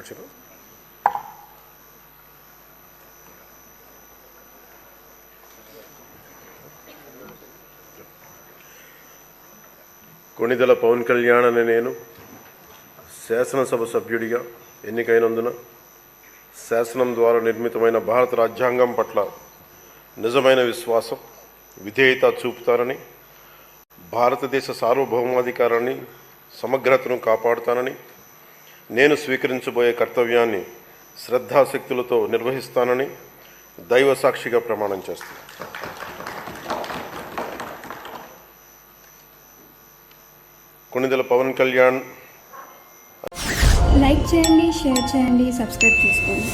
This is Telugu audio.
అక్షరం కొణిదెల పవన్ కళ్యాణ్ అనే నేను శాసనసభ సభ్యుడిగా ఎన్నికైనందున శాసనం ద్వారా నిర్మితమైన భారత రాజ్యాంగం పట్ల నిజమైన విశ్వాసం, విధేయత చూపుతానని, భారతదేశ సార్వభౌమాధికారాన్ని, సమగ్రతను కాపాడుతానని, నేను స్వీకరించబోయే కర్తవ్యాన్ని శ్రద్ధాశక్తులతో నిర్వహిస్తానని దైవ సాక్షిగా ప్రమాణం చేస్తాను. కొణిదెల పవన్ కళ్యాణ్. లైక్ చేయండి, షేర్ చేయండి, సబ్స్క్రైబ్ చేసుకోండి.